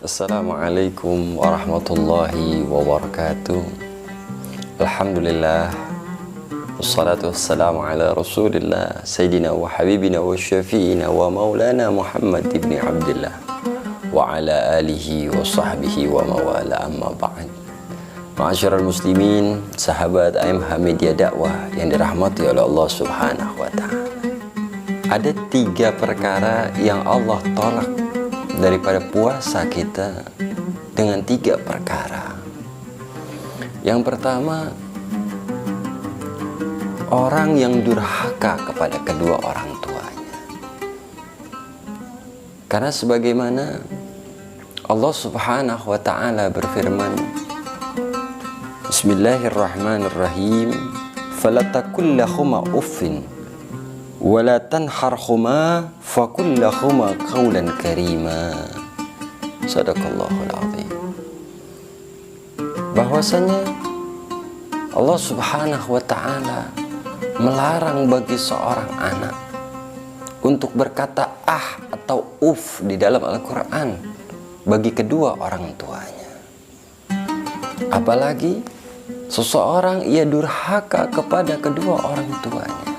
Assalamualaikum warahmatullahi wabarakatuh. Alhamdulillah, wassalatu wassalamu ala rasulillah Sayyidina wa habibina wa syafi'ina wa maulana Muhammad ibn Abdullah wa ala alihi wa sahbihi wa mawala, amma ba'd. Ma'asyiral muslimin, sahabat AMH Media Dakwah yang dirahmati oleh Allah subhanahu wa ta'ala. Ada 3 perkara yang Allah tolak daripada puasa kita dengan 3 perkara. Yang pertama, orang yang durhaka kepada kedua orang tuanya. Karena sebagaimana Allah subhanahu wa ta'ala berfirman, Bismillahirrahmanirrahim, fala taqul lahuma uffin wala tanharhuma faqul lahuma qawlan karima. Sadaqallahul azim. Bahwasanya Allah subhanahu wa ta'ala melarang bagi seorang anak untuk berkata ah atau uf di dalam Al-Quran bagi kedua orang tuanya. Apalagi seseorang ia durhaka kepada kedua orang tuanya.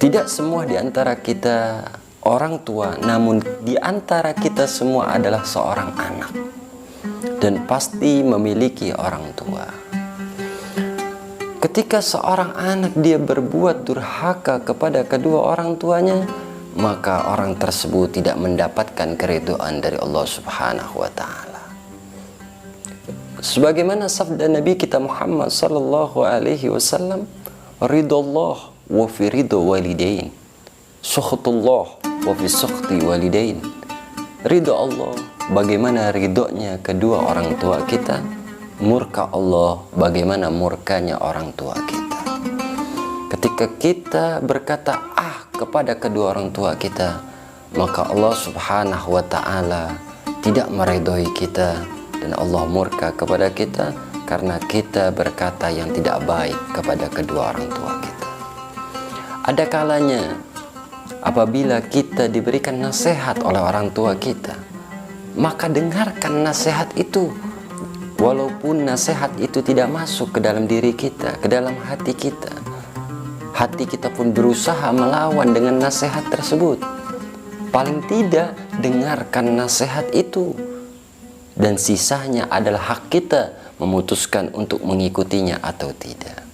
Tidak semua di antara kita orang tua, namun di antara kita semua adalah seorang anak dan pasti memiliki orang tua. Ketika seorang anak dia berbuat durhaka kepada kedua orang tuanya, maka orang tersebut tidak mendapatkan keridhaan dari Allah subhanahu wa ta'ala. Sebagaimana sabda Nabi kita Muhammad sallallahu alaihi wasallam, ridallah wa fi ridho walidain, sukhtullah wa fi sukhti walidain. Ridho Allah bagaimana ridhonya kedua orang tua kita, murka Allah bagaimana murkanya orang tua kita. Ketika kita berkata ah kepada kedua orang tua kita, maka Allah subhanahu wa ta'ala tidak meridhoi kita dan Allah murka kepada kita karena kita berkata yang tidak baik kepada kedua orang tua kita. Ada kalanya apabila kita diberikan nasihat oleh orang tua kita, maka dengarkan nasihat itu. Walaupun nasihat itu tidak masuk ke dalam diri kita, ke dalam hati kita, hati kita pun berusaha melawan dengan nasihat tersebut. Paling tidak dengarkan nasihat itu, dan sisanya adalah hak kita memutuskan untuk mengikutinya atau tidak.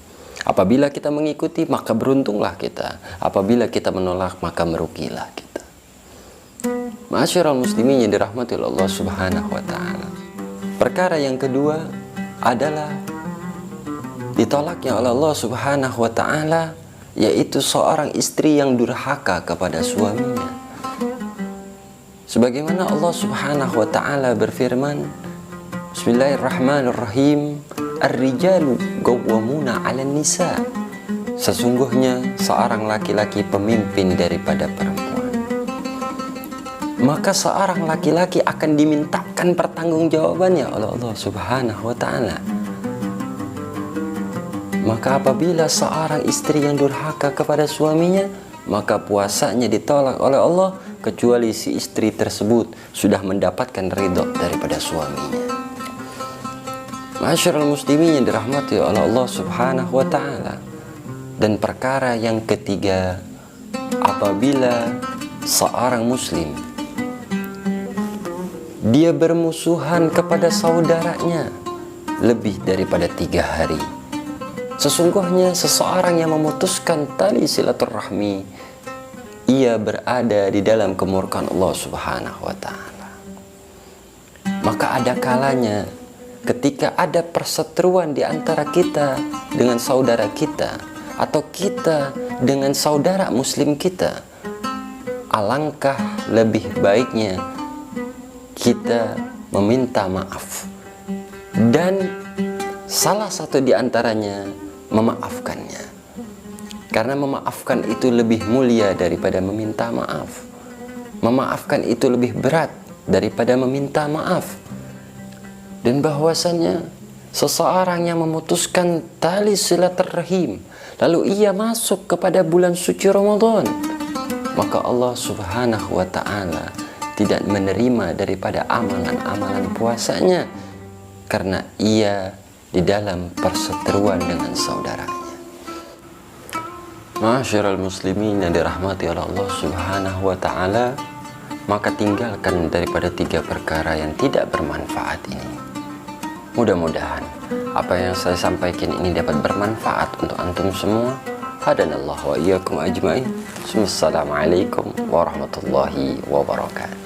Apabila kita mengikuti, maka beruntunglah kita. Apabila kita menolak, maka merugilah kita. Ma'asyiral muslimin yang dirahmati Allah subhanahu wa ta'ala. Perkara yang kedua adalah ditolaknya oleh Allah subhanahu wa ta'ala, yaitu seorang istri yang durhaka kepada suaminya. Sebagaimana Allah subhanahu wa ta'ala berfirman, Bismillahirrahmanirrahim, Ar-rijalu qawwamuna 'alan nisa. Sesungguhnya seorang laki-laki pemimpin daripada perempuan. Maka seorang laki-laki akan dimintakan pertanggungjawabannya oleh Allah subhanahu wa ta'ala. Maka apabila seorang istri yang durhaka kepada suaminya, maka puasanya ditolak oleh Allah, kecuali si istri tersebut sudah mendapatkan ridho daripada suaminya. Ma'asyiral muslimin yang dirahmati oleh Allah subhanahu wa ta'ala. Dan perkara yang ketiga, apabila seorang muslim dia bermusuhan kepada saudaranya lebih daripada 3 hari, sesungguhnya seseorang yang memutuskan tali silaturahmi, ia berada di dalam kemurkaan Allah subhanahu wa ta'ala. Maka ada kalanya ketika ada perseteruan di antara kita dengan saudara kita, atau kita dengan saudara muslim kita, alangkah lebih baiknya kita meminta maaf, dan salah satu di antaranya memaafkannya. Karena memaafkan itu lebih mulia daripada meminta maaf. Memaafkan itu lebih berat daripada meminta maaf. Dan bahwasannya seseorang yang memutuskan tali silaturahim, lalu ia masuk kepada bulan suci Ramadan, maka Allah subhanahu wa ta'ala tidak menerima daripada amalan-amalan puasanya karena ia di dalam perseteruan dengan saudaranya. Ma'asyiral muslimin yang dirahmati oleh Allah Subhanahu wa taala, maka tinggalkan daripada 3 perkara yang tidak bermanfaat ini. Mudah-mudahan apa yang saya sampaikan ini dapat bermanfaat untuk antum semua. Hadanallahu wa iyyakum ajmain. Wassalamualaikum warahmatullahi wabarakatuh.